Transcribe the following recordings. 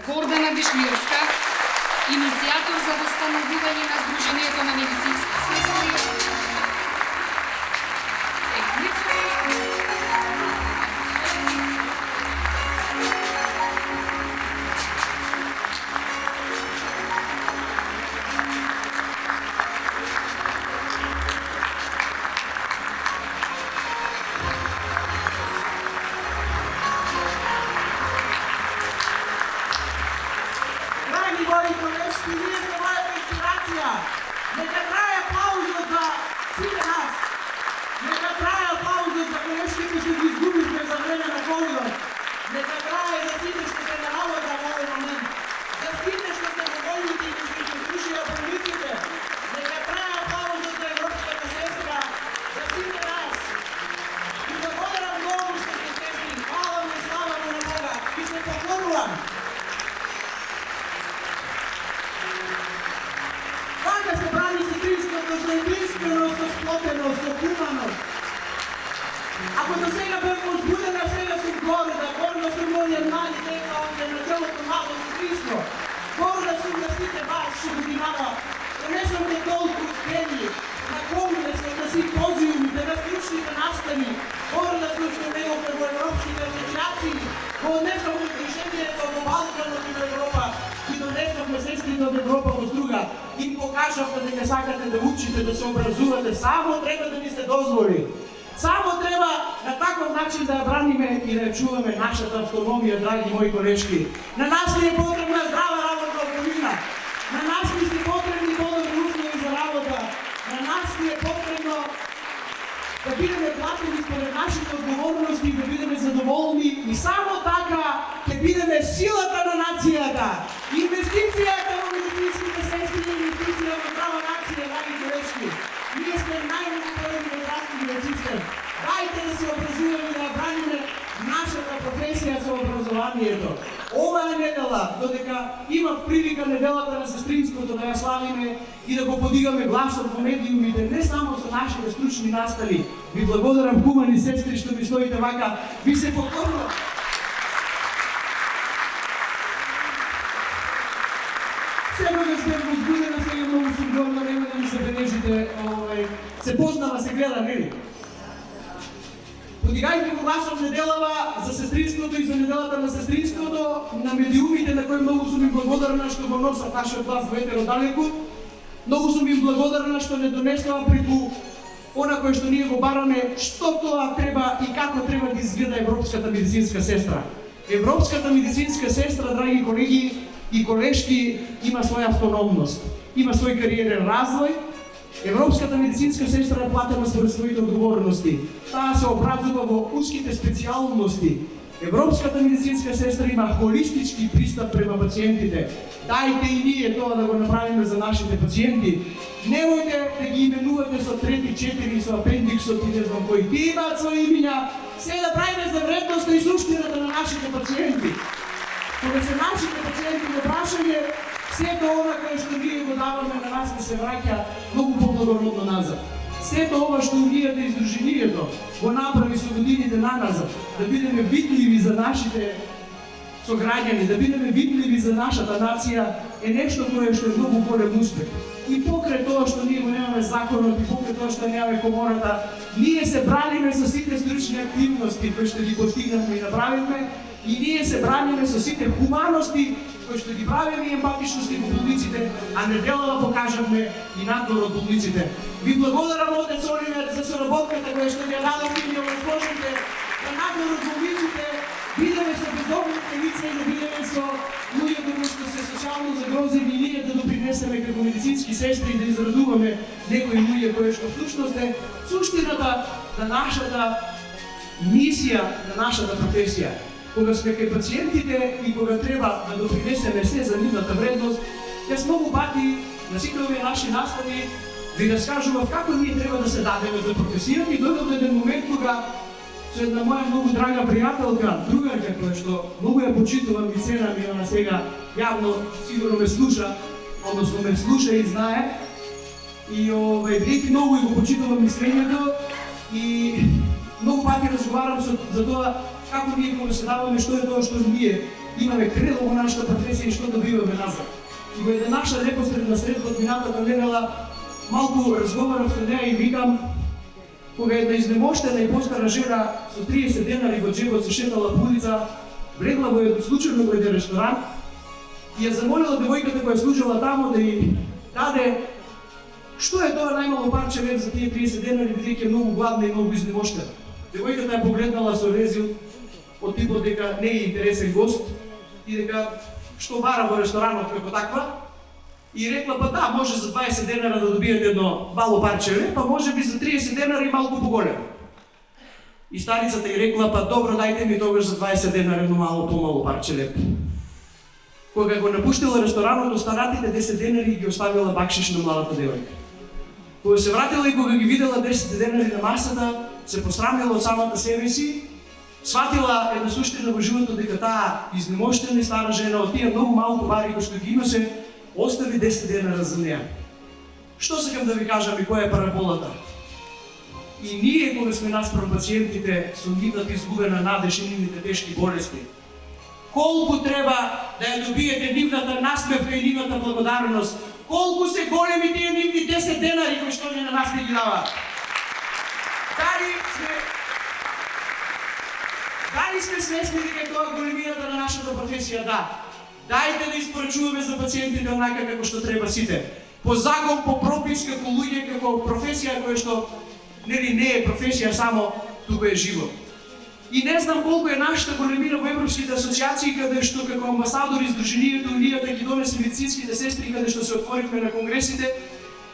Гордана Бешмирска, иницијатор за восстановување на Сдруженијето на медицински сестри. Мои колежки, вие сте моята инспирација. Нека трае аплаузот за сите нас. Нека трае аплаузот за колежките што ги изгубихме за време на ковидот. Нека трае за сите што се на работа во овој момент. За сите што се доволните и што се слушаат болниците. Нека трае аплаузот за европската сестра, за сите нас. И благодарам многу што сте сестри. Хвала му и слава му на Бога. И се поклонувам. Така се брани сестринството со единственост, со сплотеност, со хуманост. Ако до сега бевме озбудени, сега сум горда, горда сум моје млади деца овде на целото мало сестринство. Горда сум на сите вас што годинава. Донесовте толку теми, на конгреси, на симпозиумите, на стручните настави. Горда сум што бевме во европските асоциации, во донесовме движењето во Балканот и во Европа. И донесовме сестрите од Европа во Струга. Им покажавте дека сакате да учите, да се образувате, само треба да ви се дозволи. Само треба на таков начин да ја браниме и да ја чуваме нашата автономија, драги мои колешки. На нас ни е потребна здрава работна околина. На нас ни се потребни подобри услови за работа. На нас ни е потребно да бидеме платени според нашите одговорности, да бидеме задоволни и само така ќе бидеме силата на нацијата. Инвестицијата во медицинските сестри и инвестиција во здрава нација, драги колешки. Ние сме најнеопходни во здравствениот систем. Дајте да се образуваме и да браниме нашата професија со образованието. Оваа недела, додека имав прилика неделата на сестринството да ја славиме и да го подигаме гласот во медиумите, не само со нашите стручни настави. Ви благодарам, хумани сестри, што ми стоите вака. Ви се поклонувам. Секогаш бев возбудена, сега многу сум горда, нема да ми се бележите, се познава, се гледа, нели? Подигајте го гласот неделава за сестринството и за неделата на сестринството, на медиумите на кои многу сум им благодарна што го носат нашиот глас во етерот далеку. Многу сум им благодарна што не донесува преку она кое што ние го бараме, што тоа треба и како треба да изгледа европската медицинска сестра. Европската медицинска сестра, драги колеги и колешки, има своја автономност, има свој кариерен развој. Европската медицинска сестра е платена според своите одговорности. Таа се образува во уските специјалности. Европската медицинска сестра има холистички пристап према пациентите. Дајте и ние тоа да го направиме за нашите пациенти. Немојте да ги именувате со трети, четири, со апендиксот и не знам кои. Ти имаат своји имиња. Се да правиме за вредноста и суштината на нашите пациенти. Кога се нашите пациенти го прашање, сето ова кое што ние го даваме на нас да се враќа многу поблагородно назад. Сето ова што унијата и Сдруженијето го направи со годините наназад, да бидеме видливи за нашите сограѓани, да бидеме видливи за нашата нација, е нешто кое што е многу голем успех. И покрај тоа што ние го немаме законот, и покрај тоа што немаме комората, ние се браниме со сите стручни активности кои што ги постигнавме и направивме, и ние се браниме со сите хуманости кои што ги правиме и емпатичности во болниците, а неделава покажавме и надвор од болниците. Ви благодарам, отец Оливер, за соработката која што ја дадовте и ја возможните да надвор од болниците бидеме со бездомните лица и да бидеме со луѓето кои што се социјално загрозени и ние да допринесеме како медицински сестри и да израдуваме некои луѓе кои што всушност е суштината на нашата мисија, на нашата професија. Кога сме кај пациентите и кога треба да допринесеме се за нивната вредност, јас многу пати на сите овие наши настави ви раскажував како ние треба да се дадеме за професијата и дојдов еден момент кога со една моја многу драга пријателка, другарка која што многу ја почитувам и ценам и она сега јавно сигурно ме слуша, односно ме слуша и знае. И бидејќи многу го почитувам мислењето и многу пати разговарам за тоа како ние кога се даваме, што е тоа што ние имаме крило во нашата професија и што добиваме назад. И во една наша непосредна средба од минатата недела малку разговарав со неа и викам, кога една изнемоштена и постара жена со 30 денари во джебот се шетала по улица, влегла во едно случајно во еден ресторан и ја замолила девојката која служела таму да ја даде што е тоа најмало парче лев за тие 30 денари, бидејќи е многу гладна и многу изнемоштена. Девојката ја погледнала со резил од типот дека не е интересен гост и дека што бара во ресторанот како таква, и рекла, па да, може за 20 денара да добиете едно мало парче леп, па може би за 30 денара и малку поголемо. И старицата ѝ рекла, па добро, дајте ми тогаш за 20 денара едно мало помало парче леп. Кога го напуштила ресторанот, останатите 10 денари ги оставила бакшиш на младата девојка. Кога се вратила и кога ги видела 10 денари на масата, се посрамила од самата себе си, сватила една суштина во животот дека таа изнемоштена и стара жена од тие многу малку пари кои што ги имаше, остави 10 денара за неа. Што сакам да ви кажам и која е параболата? И ние кога сме наспрам пациентите со нивната изгубена надеж и нивните тешки болести, колку треба да ја добиете нивната насмевка и нивната благодарност, колку се големи тие нивни 10 денари кои што ни на нас не ги дава. Дали сме свесни дека тоа големината на нашата професија? Да. Дајте да испорачуваме за пациентите онака како што треба сите. По закон, по пропис, како луѓе, како професија која што не е професија само, туку е живот. И не знам колку е нашата големина во европските асоциации, каде што како амбасадори Сдруженијето Унијата ги донесе медицинските сестри, каде што се отворивме на конгресите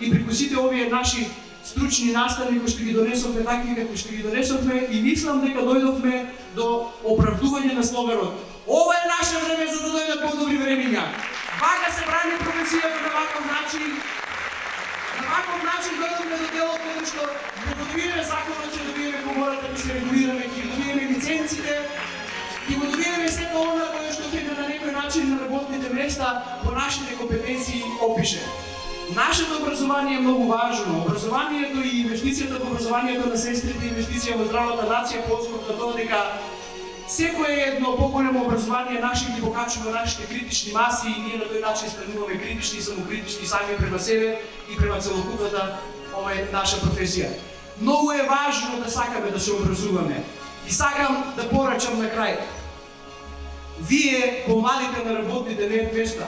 и преку сите овие наши стручни настави кои што ги донесовме такви како што ги донесовме, и мислам дека дојдовме до оправдување на слоганот. Ова е наше време за да дојдат подобри времиња. Вака се брани професијата на ваков начин. На ваков начин дојдовме до делот каде што да добиеме законот, че добиеме комората, да се регулираме, ќе добиеме лиценците, ќе го добиеме сето она кое што ќе на некој начин на работните места по нашите компетенции опише. Нашето образование е многу важно. Образованието и инвестицијата во образованието на сестрите, инвестиција во здравата нација, по основ на тоа дека секое едно поголемо образование наши ги покачува нашите критични маси и ние на тој начин стануваме критични и самокритични сами према себе и према целокупната ова е наша професија. Многу е важно да сакаме да се образуваме. И сакам да порачам на крај. Вие, помладите на работните места,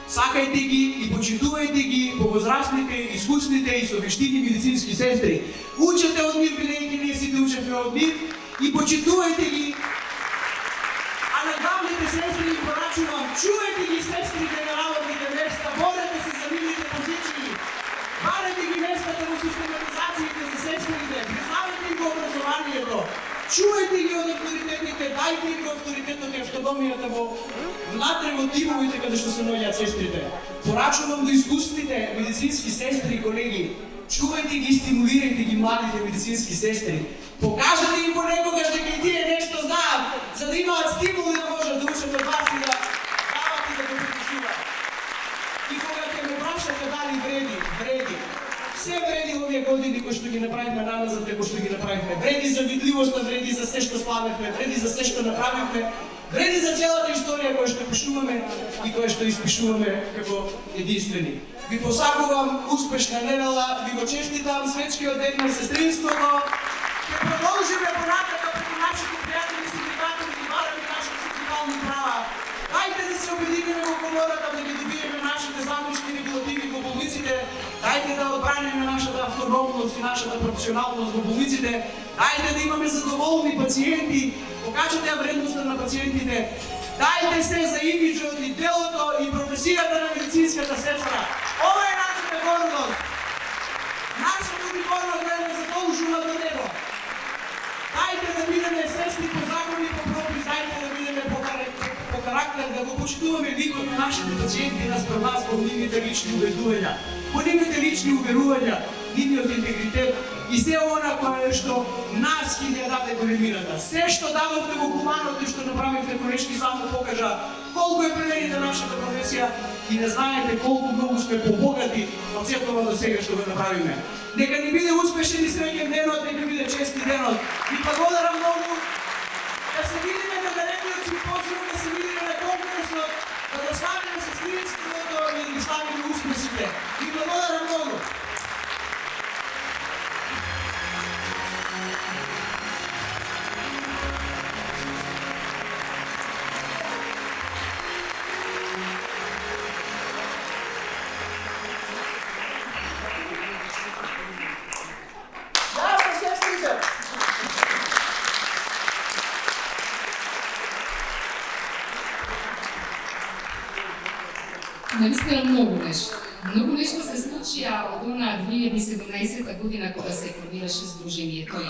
сакајте ги и почитувајте ги повозрастните, искусните и со вештини медицински сестри. Учете од нив, бидејќи ние сите учевме од нив, и почитувајте ги. А на главните сестри им порачувам, чувајте ги сестрите на работните места, борете се за нивните позиции, барете ги местата во систематизациите за сестрите, признавајте им го образованието, чувајте ги од авторитетите, дајте им го авторитетот и автономијата внатре во тимовите каде што се наоѓаат сестрите. Порачувам до искусните медицински сестри и колеги, чувајте ги и стимулирајте ги младите медицински сестри. Покажете им понекогаш дека и тие нешто знаат, за да имаат стимул да можат да учат од вас и да дават и да го приписуваат. И кога ќе ме прашате дали вреди. Се вреди овие години кои што ги направивме наназад, како што ги направивме. Вреди за видливоста, вреди за се што славевме, вреди за се што направивме, вреди за целата историја која што пишуваме и која што испишуваме како единствени. Ви посакувам успешна недела, ви го честитам светскиот ден на сестринството. Ќе продолжиме понатака преку нашите пријатели синдикати да бараме нашите социјални права. Дајте да се обединиме во комората, да ги добиеме нашите замушки регулативи во болниците. Дајте да одбраниме нашата автономност и нашата професионалност во болниците. Дајте да имаме задоволни пациенти. Покажете ја вредноста на пациентите. Дајте се за имиджот и делото и професијата на медицинската сестра. Ова е нашата гордост. Нашата униформа која не задолжува до него. Дајте да бидеме сестри по закон и по пропис, дајте да бидеме по карактер, да го почитуваме ликот на нашите пациенти наспрем нас по нивните лични убедувања, по нивните лични уверувања, нивниот интегритет и се она кое што нас ги ја даде големината. Се што дадовте во хуманото и што направивте колешки само покажа колку е племените нашата професија и не знаете колку многу сме побогати од сето ова до сега што го направиме. Нека ни биде успешен и среќен денот, нека биде чести денот. И благодарам многу да се види Навистина многу нешто се случија од она 2017 година кога се формираше Сдруженијето